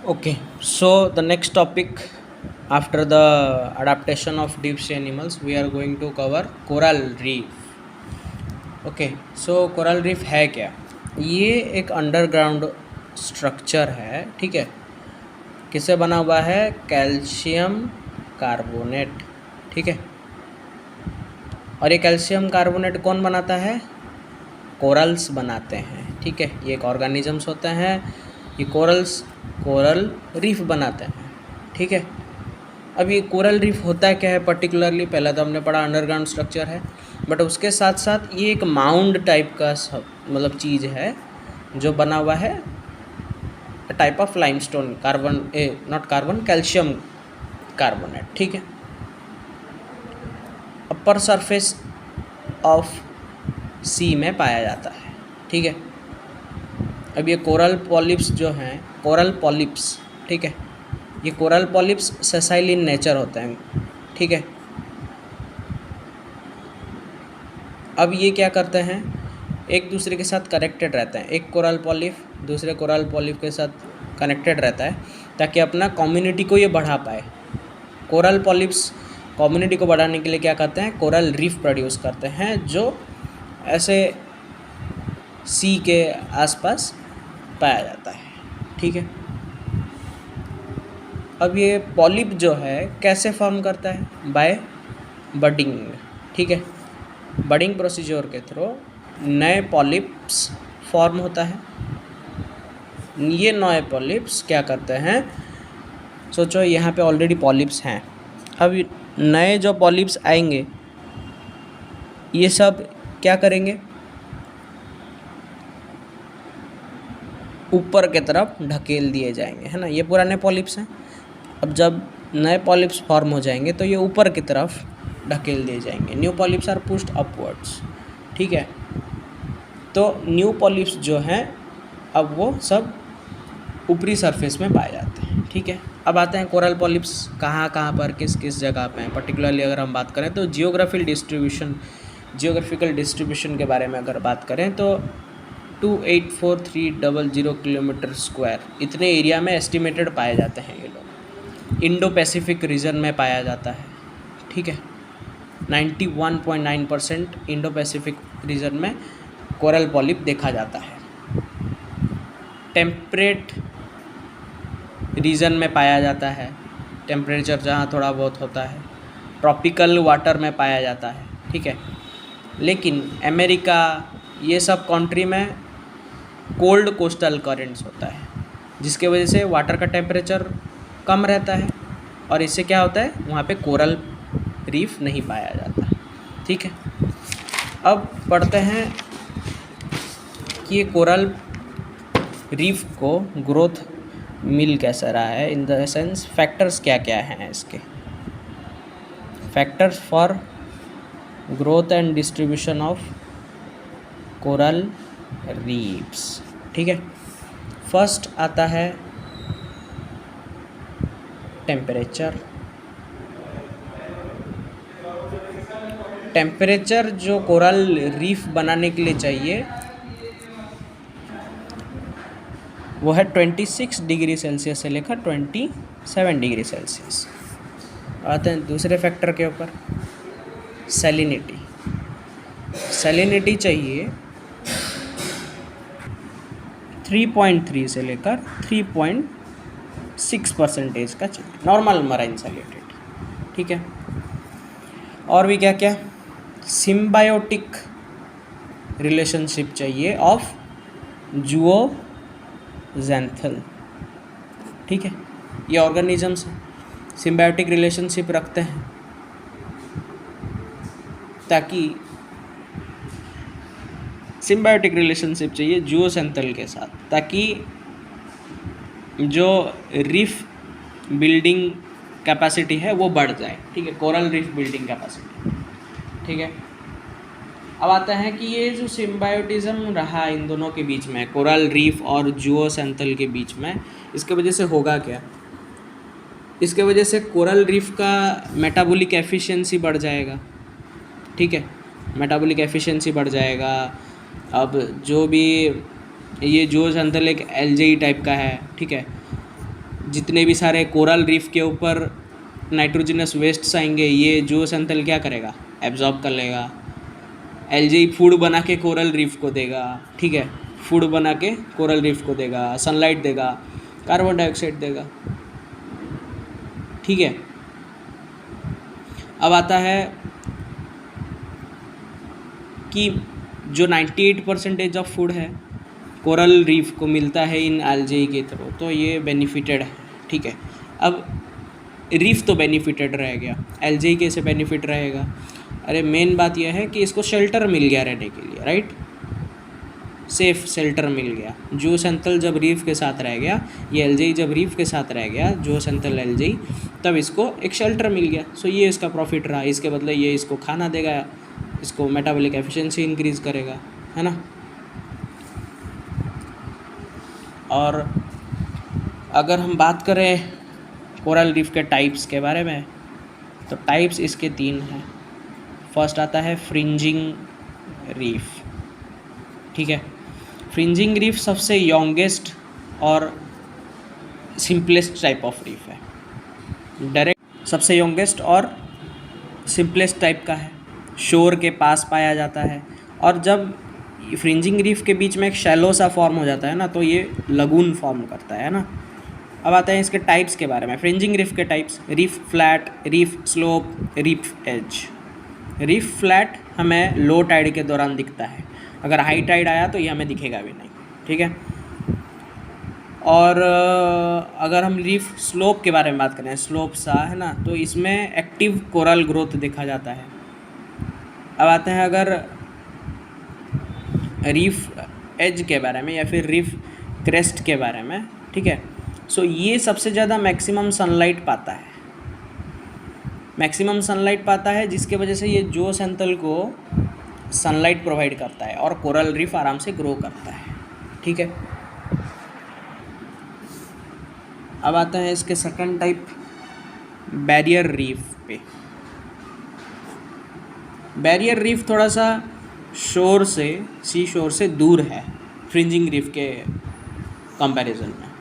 Okay, so the next topic after the adaptation of deep sea animals, we are going to cover coral reef. Okay so coral reef है क्या? ये एक underground structure है, ठीक है। किससे बना हुआ है? कैल्शियम कार्बोनेट, ठीक है। और ये कैल्शियम कार्बोनेट कौन बनाता है? कोरल्स बनाते हैं, ठीक है। ये एक ऑर्गेनिजम्स होते हैं, ये कोरल्स कोरल रीफ बनाते हैं, ठीक है। अब ये कोरल रीफ होता है क्या है पर्टिकुलरली? पहले तो हमने पढ़ा अंडरग्राउंड स्ट्रक्चर है, बट उसके साथ साथ ये एक माउंड टाइप का मतलब चीज़ है जो बना हुआ है type of limestone, carbon not carbon, calcium carbonate, ठीक है। अपर सरफेस ऑफ सी में पाया जाता है, ठीक है। अब ये कोरल पॉलिप्स जो हैं, कोरल पॉलिप्स, ठीक है, ये coral polyps sessile in nature होते हैं, ठीक है। अब ये क्या करते हैं? एक दूसरे के साथ कनेक्टेड रहते हैं। एक कोरल पॉलिप दूसरे कोरल पॉलिप के साथ कनेक्टेड रहता है ताकि अपना कम्युनिटी को ये बढ़ा पाए। कोरल पॉलिप्स कम्युनिटी को बढ़ाने के लिए क्या करते हैं? कोरल रीफ प्रोड्यूस करते हैं जो ऐसे सी के आसपास पाया जाता है, ठीक है। अब ये पॉलिप जो है कैसे फॉर्म करता है? बाय बडिंग, ठीक है। बडिंग प्रोसीजर के थ्रू नए पॉलिप्स फॉर्म होता है। ये नए पॉलिप्स क्या करते हैं? सोचो यहाँ पे ऑलरेडी पॉलिप्स हैं, अब नए जो पॉलिप्स आएंगे ये सब क्या करेंगे? ऊपर के तरफ ढकेल दिए जाएंगे, है ना। ये पुराने पॉलिप्स हैं, अब जब नए पॉलिप्स फॉर्म हो जाएंगे तो ये ऊपर की तरफ ढकेल दिए जाएंगे। New polyps are pushed upwards, ठीक है। तो न्यू पॉलिप्स जो हैं अब वो सब ऊपरी सरफेस में पाए जाते हैं, ठीक है। अब आते हैं कोरल पॉलिप्स कहाँ कहाँ पर किस किस जगह पे हैं पर्टिकुलरली। अगर हम बात करें तो जियोग्राफिकल डिस्ट्रीब्यूशन के बारे में अगर बात करें तो 284,300 किलोमीटर स्क्वायर इतने एरिया में एस्टिमेटेड पाए जाते हैं ये लोग। इंडो पैसिफिक रीजन में पाया जाता है, ठीक है। 91.9% इंडो पैसिफिक रीजन में कोरल पॉलिप देखा जाता है। टेम्परेट रीजन में पाया जाता है, टेम्परेचर जहाँ थोड़ा बहुत होता है। ट्रॉपिकल वाटर में पाया जाता है, ठीक है। लेकिन अमेरिका ये सब कंट्री में कोल्ड कोस्टल करेंट्स होता है जिसके वजह से वाटर का टेम्परेचर कम रहता है और इससे क्या होता है? वहाँ पे कोरल रीफ नहीं पाया जाता, ठीक है। अब पढ़ते हैं कि ये कोरल रीफ को ग्रोथ मिल कैसा रहा है, इन द सेंस फैक्टर्स क्या क्या हैं इसके। Factors for growth and distribution of coral reefs, ठीक है। फर्स्ट आता है टेम्परेचर। टेम्परेचर जो कोरल रीफ बनाने के लिए चाहिए वो है 26 डिग्री सेल्सियस से लेकर 27 डिग्री सेल्सियस। आते हैं दूसरे फैक्टर के ऊपर, सैलिनिटी। सैलिनिटी चाहिए 3.3 से लेकर 3.6% का चाहिए, नॉर्मल मराइन सैलिनिटी, ठीक है। और भी क्या क्या? सिम्बायोटिक रिलेशनशिप चाहिए ऑफ जूओजेंथल, ठीक है। ये ऑर्गेनिजम्स हैं, सिम्बायोटिक रिलेशनशिप रखते हैं ताकि सिम्बायोटिक रिलेशनशिप चाहिए जूओसेंथल के साथ ताकि जो रीफ बिल्डिंग कैपेसिटी है वो बढ़ जाए, ठीक है। कोरल रीफ बिल्डिंग कैपेसिटी, ठीक है। अब आता है कि ये जो सिम्बायोटिज्म रहा इन दोनों के बीच में, कोरल रीफ और जूओसेंथल के बीच में, इसके वजह से होगा क्या? इसके वजह से कोरल रीफ का मेटाबॉलिक एफिशिएंसी बढ़ जाएगा, ठीक है। मेटाबॉलिक एफिशिएंसी बढ़ जाएगा। अब जो भी ये जूओसेंथल एक एल्जेई टाइप का है, ठीक है। जितने भी सारे कोरल रीफ के ऊपर नाइट्रोजनस वेस्ट्स आएंगे, ये जूओसेंथल क्या करेगा, एब्जॉर्ब कर लेगा। एलजी फूड बना के कोरल रीफ को देगा, ठीक है, फूड बना के कोरल रीफ को देगा, सनलाइट देगा, कार्बन डाइऑक्साइड देगा, ठीक है। अब आता है कि जो 98% ऑफ फूड है कोरल रीफ को मिलता है इन एल्जे के थ्रू, तो ये बेनिफिटेड है, ठीक है। अब रीफ तो बेनिफिटेड रह गया, एल्जे कैसे बेनिफिट रहेगा? अरे मेन बात यह है कि इसको शेल्टर मिल गया रहने के लिए, राइट, सेफ शेल्टर मिल गया। जूओसेंथल जब रीफ के साथ रह गया, ये एल्जे जब रीफ के साथ रह गया, जूओसेंथल एल्जे, तब इसको एक शेल्टर मिल गया। सो ये इसका प्रॉफिट रहा, इसके बदले ये इसको खाना देगा, इसको मेटाबॉलिक एफिशिएंसी इंक्रीज़ करेगा, है ना। और अगर हम बात करें कोरल रीफ के टाइप्स के बारे में, तो टाइप्स इसके 3 हैं। फर्स्ट आता है फ्रिंजिंग रीफ, ठीक है। फ्रिंजिंग रीफ सबसे यंगेस्ट और सिंपलेस्ट टाइप ऑफ रीफ है। डायरेक्ट सबसे यंगेस्ट और सिंपलेस्ट टाइप का है, शोर के पास पाया जाता है। और जब फ्रिंजिंग रीफ के बीच में एक शैलो सा फॉर्म हो जाता है ना, तो ये लगून फॉर्म करता है ना। अब आते हैं इसके टाइप्स के बारे में। फ्रिंजिंग रीफ के types: reef flat, reef slope, reef edge. Reef flat हमें लो टाइड के दौरान दिखता है, अगर हाई टाइड आया तो ये हमें दिखेगा भी नहीं, ठीक है। और अगर हम रीफ स्लोप के बारे में बात करें, स्लोप सा है ना, तो इसमें एक्टिव कोरल ग्रोथ देखा जाता है। अब आते हैं अगर रीफ एज के बारे में या फिर रीफ क्रेस्ट के बारे में, ठीक है। सो ये सबसे ज़्यादा मैक्सिमम सनलाइट पाता है, मैक्सिमम सनलाइट पाता है, जिसके वजह से ये जूओसेंथल को सनलाइट प्रोवाइड करता है और कोरल रीफ आराम से ग्रो करता है, ठीक है। अब आते हैं इसके सेकंड टाइप, बैरियर रीफ पे। बैरियर रीफ थोड़ा सा शोर से, सी शोर से दूर है फ्रिंजिंग रीफ के कंपैरिजन में।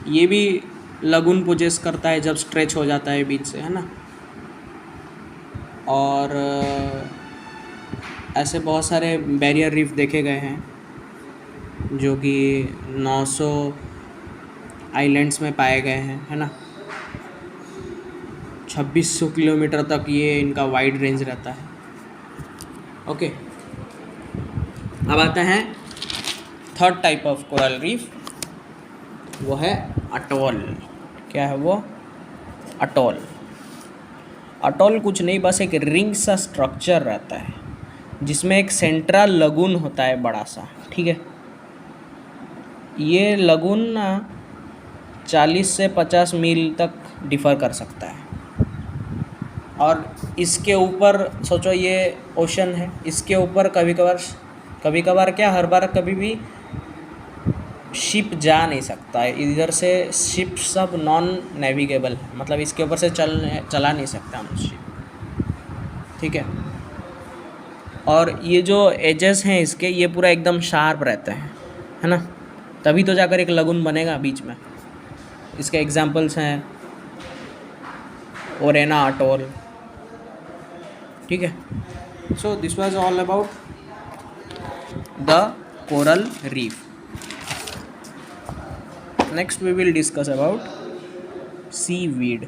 ये भी लगून पोजेस करता है जब स्ट्रेच हो जाता है बीच से, है ना। और ऐसे बहुत सारे बैरियर रीफ देखे गए हैं जो कि 900 आइलैंड्स में पाए गए हैं, है ना। 2600 किलोमीटर तक ये इनका वाइड रेंज रहता है, ओके। अब आते हैं third type of coral reef, वो है अटोल। क्या है वो? अटोल। अटोल कुछ नहीं, बस एक रिंग सा स्ट्रक्चर रहता है जिसमें एक सेंट्रल लगून होता है बड़ा सा, ठीक है। ये लगून ना 40 से 50 मील तक डिफ़र कर सकता है। और इसके ऊपर सोचो ये ओशन है, इसके ऊपर कभी कभार क्या, हर बार कभी भी शिप जा नहीं सकता है। इधर से शिप सब नॉन नेविगेबल है, मतलब इसके ऊपर से चला नहीं सकता हम शिप, ठीक है। और ये जो एजेस हैं इसके, ये पूरा एकदम शार्प रहते हैं, है ना, तभी तो जाकर एक लगून बनेगा बीच में। इसके एग्जांपल्स हैं ओरेना अटोल, ठीक है। So this was all about the coral reef. Next we will discuss about seaweed.